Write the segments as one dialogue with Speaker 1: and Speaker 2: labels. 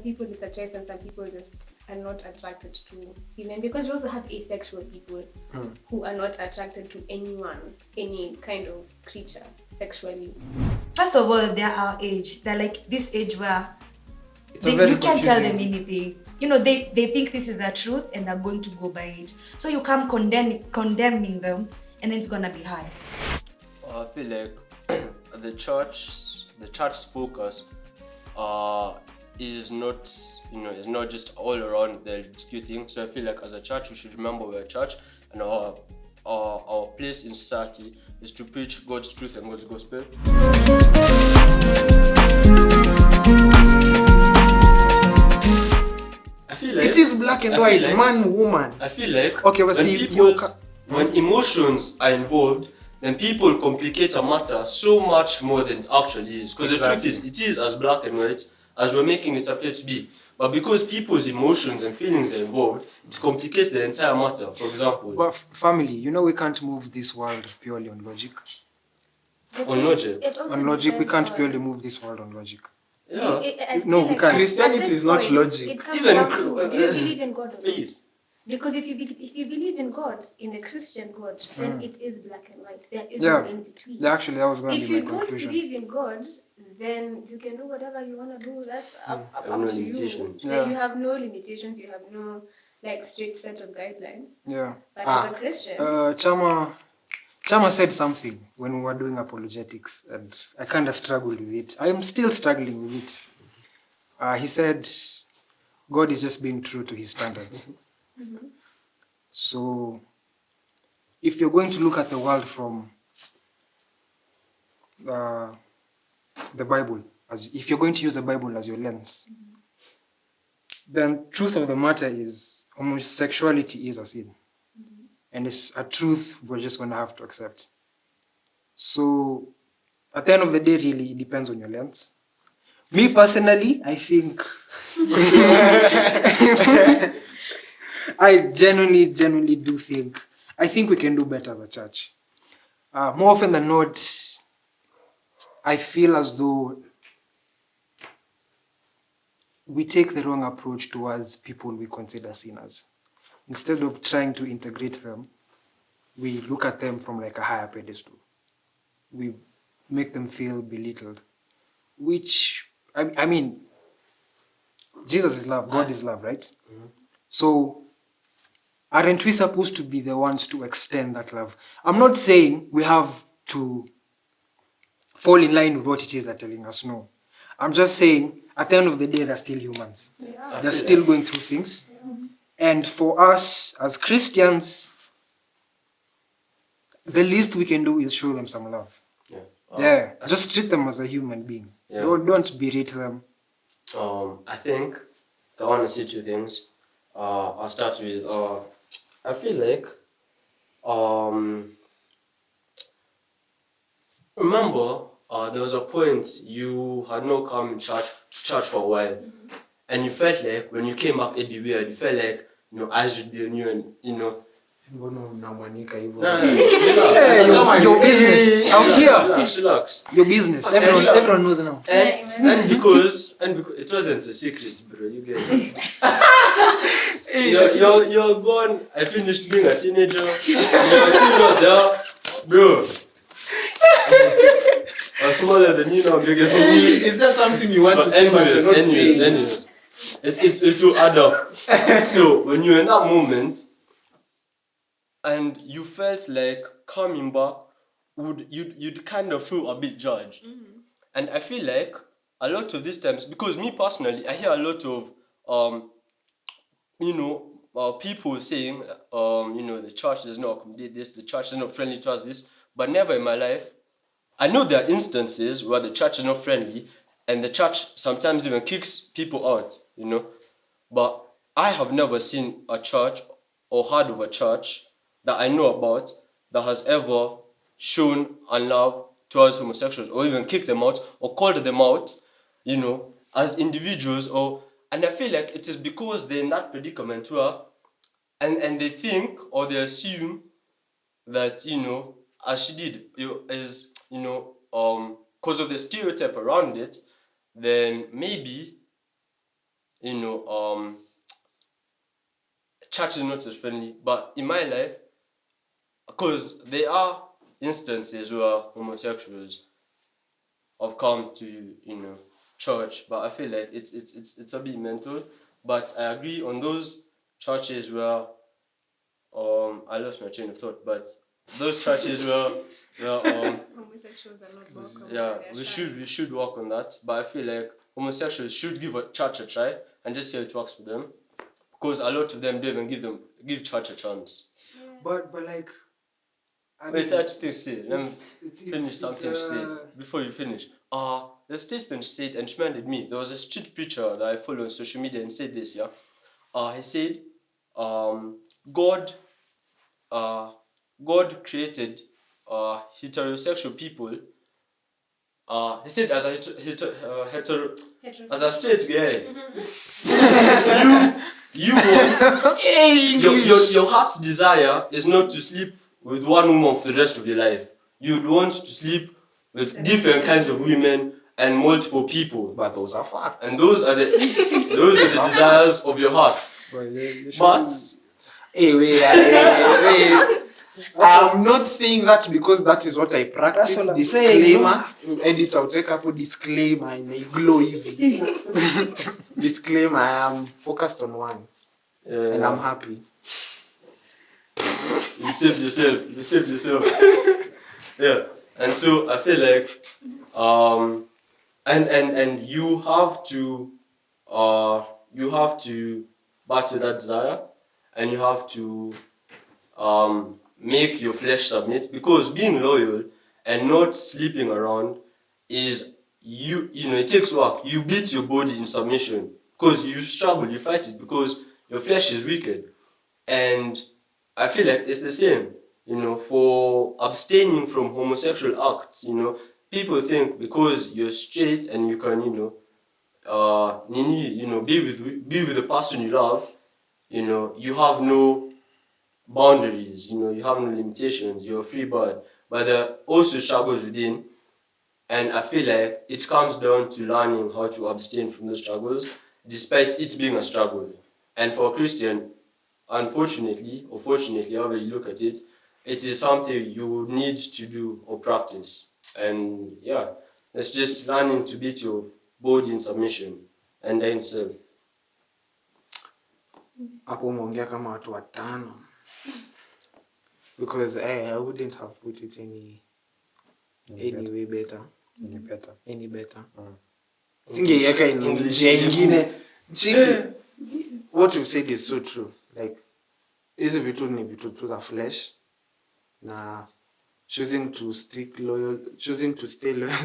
Speaker 1: people it's a choice, and some people just are not attracted to women, because we also have asexual people who are not attracted to anyone, any kind of creature sexually.
Speaker 2: First of all, they're our age. They're like this age where you can't tell them anything. You know, they think this is the truth and they're going to go by it. So you come condemning them, and then it's gonna be hard.
Speaker 3: I feel like the church's focus is not, is not just all around the LGBTQ thing. So I feel like as a church, we should remember we're a church, and our place in society is to preach God's truth and God's gospel. I feel like
Speaker 4: it is black and white, like, man, woman.
Speaker 3: I feel like
Speaker 4: okay, well,
Speaker 3: when emotions are involved, then people complicate a matter so much more than it actually is. Because the truth is, it is as black and white as we're making it appear to be. But because people's emotions and feelings are involved, it complicates the entire matter. For example,
Speaker 4: but family, we can't move this world purely on logic.
Speaker 3: On logic?
Speaker 4: On logic, we can't purely move this world on logic.
Speaker 3: Yeah.
Speaker 4: No, we can't.
Speaker 1: Christianity is not logic. Even do you believe in God or not? Because if you believe in God, in the Christian God, then it is black and white. There is no in between.
Speaker 4: Yeah, actually, that was going to be my conclusion.
Speaker 1: If you don't believe in God, then you can do whatever you want to do. That's up to you.
Speaker 4: Yeah.
Speaker 1: Then you have no limitations. You have no strict set of guidelines.
Speaker 4: Yeah.
Speaker 1: But as a Christian,
Speaker 4: Chama said something when we were doing apologetics, and I kind of struggled with it. I am still struggling with it. He said, God is just being true to his standards. So, if you're going to look at the world from the Bible, if you're going to use the Bible as your lens, then truth of the matter is homosexuality is a sin. And it's a truth we're just going to have to accept. So, at the end of the day, really, it depends on your lens. Me personally, I think... I genuinely do think... I think we can do better as a church. More often than not, I feel as though we take the wrong approach towards people we consider sinners. Instead of trying to integrate them, we look at them from like a higher pedestal. We make them feel belittled. Which, I mean, Jesus is love, God is love, right? Mm-hmm. So, aren't we supposed to be the ones to extend that love? I'm not saying we have to fall in line with what it is they're telling us, no. I'm just saying, at the end of the day, they're still humans. Yeah. They're still going through things. Yeah. And for us, as Christians, the least we can do is show them some love. Yeah. Just treat them as a human being. Yeah. Don't berate them.
Speaker 3: I think I want to say two things. I'll start with, I feel like, remember, there was a point you had not come to church for a while. And you felt like when you came back, it'd be weird. You felt like, eyes would be on you and,
Speaker 4: No, your business out here.
Speaker 3: Relax.
Speaker 4: Your business. Everyone knows now.
Speaker 3: And because it wasn't a secret, bro. You get it. You're gone. I finished being a teenager. You're still not there, bro. I'm smaller than you now. Bigger than you.
Speaker 5: Is there something you want to say?
Speaker 3: Anyways. It will add up. So when you're in that moment and you felt like coming back, you'd kind of feel a bit judged. Mm-hmm. And I feel like a lot of these times, because me personally, I hear a lot of people saying the church does not accommodate this, the church is not friendly towards this, but never in my life. I know there are instances where the church is not friendly and the church sometimes even kicks people out, But I have never seen a church or heard of a church that I know about that has ever shown love towards homosexuals or even kicked them out or called them out, as individuals. And I feel like it is because they're in that predicament where, and they think or they assume that, as she did, because of the stereotype around it, then maybe church is not as friendly. But in my life, because there are instances where homosexuals have come to church, but I feel like it's a bit mental. But I agree on those churches where I lost my train of thought, but those churches where
Speaker 1: Homosexuals are not welcome.
Speaker 3: yeah,
Speaker 1: They're
Speaker 3: we
Speaker 1: shy.
Speaker 3: should work on that. But I feel like homosexuals should give a church a try and just see how it works for them, because a lot of them don't even give church a chance.
Speaker 4: But like,
Speaker 3: Wait, I have to say. Let me
Speaker 4: it's
Speaker 3: finish something she said before you finish. The statement she said, and she reminded me. There was a street preacher that I follow on social media and said this. Yeah, he said, God, God created heterosexual people. He said as a as a straight guy, you want your heart's desire is not to sleep with one woman for the rest of your life. You'd want to sleep with different kinds of women and multiple people.
Speaker 5: But those are facts.
Speaker 3: And those are the desires of your heart. But
Speaker 5: Hey, wait. I am not saying that because that is what I practice.
Speaker 4: That's what I'm
Speaker 5: Disclaimer. Edit out take up a disclaimer in a glow easy. Disclaimer, I am focused on one. And I'm happy.
Speaker 3: You saved yourself. Yeah. And so I feel like and you have to battle that desire, and you have to make your flesh submit, because being loyal and not sleeping around is it takes work. You beat your body in submission because you struggle, you fight it because your flesh is wicked. And I feel like it's the same, for abstaining from homosexual acts. People think because you're straight and you can, be with the person you love, you have no boundaries, you have no limitations, you're a free bird. But there are also struggles within, and I feel like it comes down to learning how to abstain from those struggles, despite it being a struggle. And for a Christian, unfortunately, or fortunately, however you look at it, it is something you need to do or practice. And yeah, it's just learning to beat your body in submission and then self.
Speaker 5: Hapo umeongea kama watu watano. Because I wouldn't have put it any way better. Any better. Singeiweka njia ingine. Chiki. What you said is so true. Like, hizi vitu ni vitu tu za flesh. Na choosing to stay loyal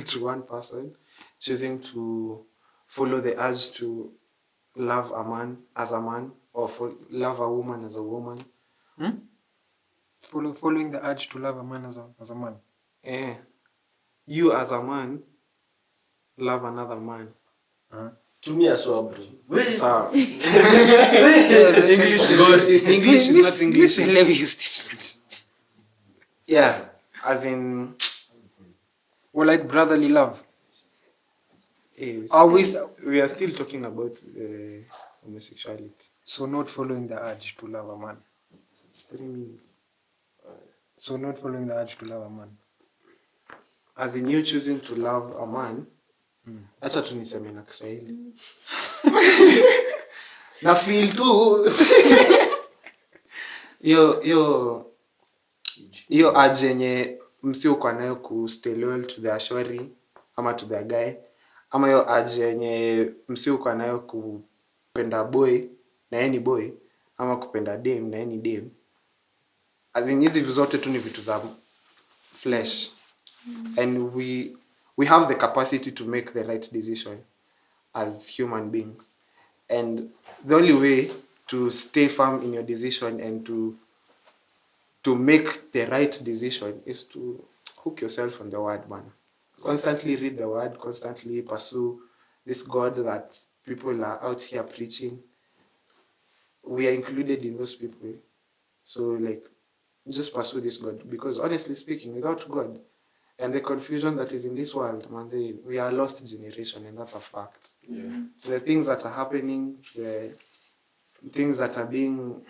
Speaker 5: to one person, choosing to follow the urge to love a man as a man, or love a woman as a woman.
Speaker 4: Following the urge to love a man as a man.
Speaker 5: You as a man love another man.
Speaker 3: To me as well, bro.
Speaker 5: So,
Speaker 4: English is not English. Let me use this phrase.
Speaker 5: Yeah, as in,
Speaker 4: Or like brotherly love.
Speaker 5: we are still talking about homosexuality.
Speaker 4: So not following the urge to love a man.
Speaker 5: 3 minutes.
Speaker 4: So not following the urge to love a man.
Speaker 5: As in you choosing to love a man. Acha tu niseme na Kiswahili. Na feel tu. Yo urge yenye msi uko nayo ku stay loyal to the ashori ama to the guy, ama yo urge yenye msi uko nayo kupenda boy na yeye ni boy, ama kupenda dame na yeye ni dame. As in hizi zote tu ni vitu za flesh. And we have the capacity to make the right decision as human beings. And the only way to stay firm in your decision and to make the right decision is to hook yourself on the word, man. Constantly read the word, constantly pursue this God that people are out here preaching. We are included in those people. So, like, just pursue this God. Because honestly speaking, without God, And the confusion that is in this world, man, we are a lost generation, and that's a fact.
Speaker 3: Yeah.
Speaker 5: The things that are happening, the things that are being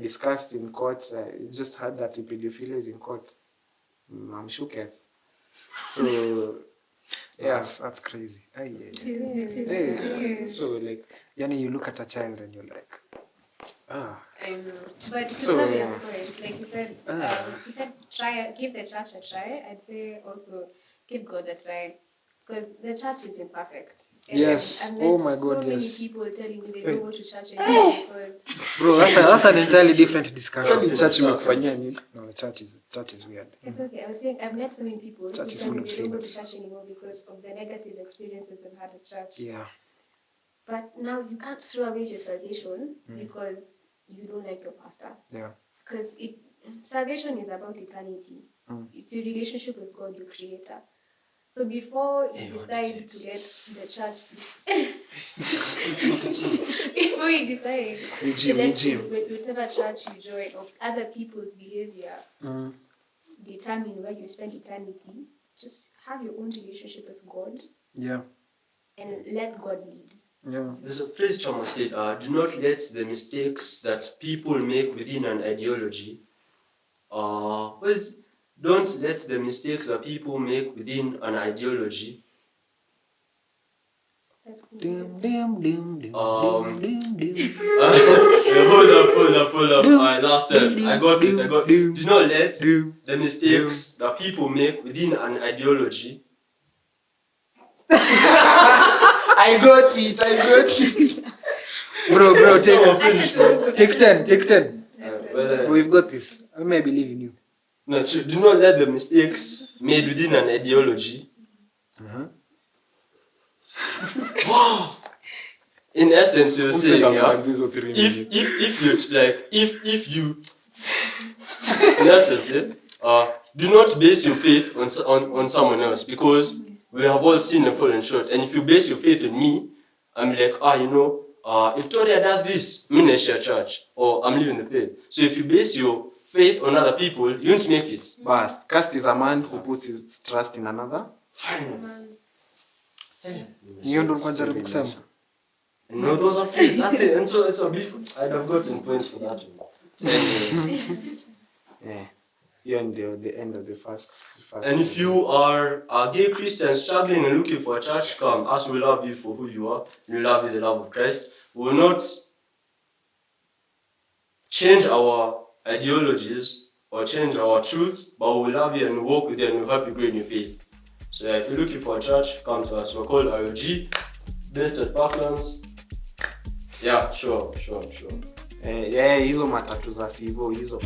Speaker 5: discussed in court, I just heard that pedophilia is in court. I'm shooketh. So, yeah.
Speaker 4: That's crazy.
Speaker 1: It is.
Speaker 5: So, like,
Speaker 4: Yani, you look at a child and you're like,
Speaker 1: I know. But to
Speaker 5: So,
Speaker 1: Claudia's
Speaker 5: yeah.
Speaker 1: point, like he said, give the church a try. I'd say also give God a try. Because the church is imperfect. And
Speaker 4: Yes.
Speaker 1: I've met
Speaker 4: Oh my
Speaker 1: so
Speaker 4: God,
Speaker 1: many
Speaker 4: yes.
Speaker 1: people telling me they don't go to church anymore because
Speaker 4: bro, that's an entirely different discussion.
Speaker 5: Kwani church imekufanyia nini?
Speaker 4: No, church is weird.
Speaker 1: it's okay. I was saying I've met so many people who
Speaker 4: Church is
Speaker 1: tell me
Speaker 4: full of
Speaker 1: they don't go to
Speaker 4: sinners.
Speaker 1: church anymore because of the negative experiences they've had at church.
Speaker 4: Yeah.
Speaker 1: But now you can't throw away your salvation because you don't like your pastor.
Speaker 4: Yeah.
Speaker 1: Because salvation is about eternity. It's your relationship with God, your creator. So before you decide to let the church, before you decide to let whatever church you join or other people's behavior determine where you spend eternity, just have your own relationship with God
Speaker 4: Yeah.
Speaker 1: and let God lead.
Speaker 4: Yeah.
Speaker 3: There's a phrase Thomas said, do not let the mistakes that people make within an ideology, don't let the mistakes that people make within an ideology
Speaker 1: That's cool.
Speaker 3: Hold up. Last time. I got it. Do not let the mistakes that people make within an ideology.
Speaker 5: I got it.
Speaker 4: Bro, take
Speaker 1: Actually,
Speaker 4: 10.
Speaker 3: Well,
Speaker 4: We've got this. I believe in you.
Speaker 3: no, do not let the mistakes made within an ideology. In essence, you're saying, yeah, if you, in essence, do not base your faith on someone else, because we have all seen and fallen short. And if you base your faith on me, I'm like, if Toria does this, I'm gonna share church, or I'm leaving the faith. So if you base your faith on other people, you won't make it.
Speaker 5: Bas, cast is a man who puts his trust in another.
Speaker 4: Hiyo ndo nilikuwa najaribu kusema.
Speaker 3: No, those are phrases. I'd have gotten points for that one. Anyways.
Speaker 5: Yeah. You're on the end of the first.
Speaker 3: And if you are a gay Christian struggling and looking for a church, come. As we love you for who you are, we love you the love of Christ. We will not change our ideologies or change our truths, but we will love you and we'll walk with you and we'll help you grow in your faith. So if you're looking for a church, come to us. We're called ROG, based at Parklands. Yeah, sure.
Speaker 5: Yeah, hizo matatu za Sivo hizo.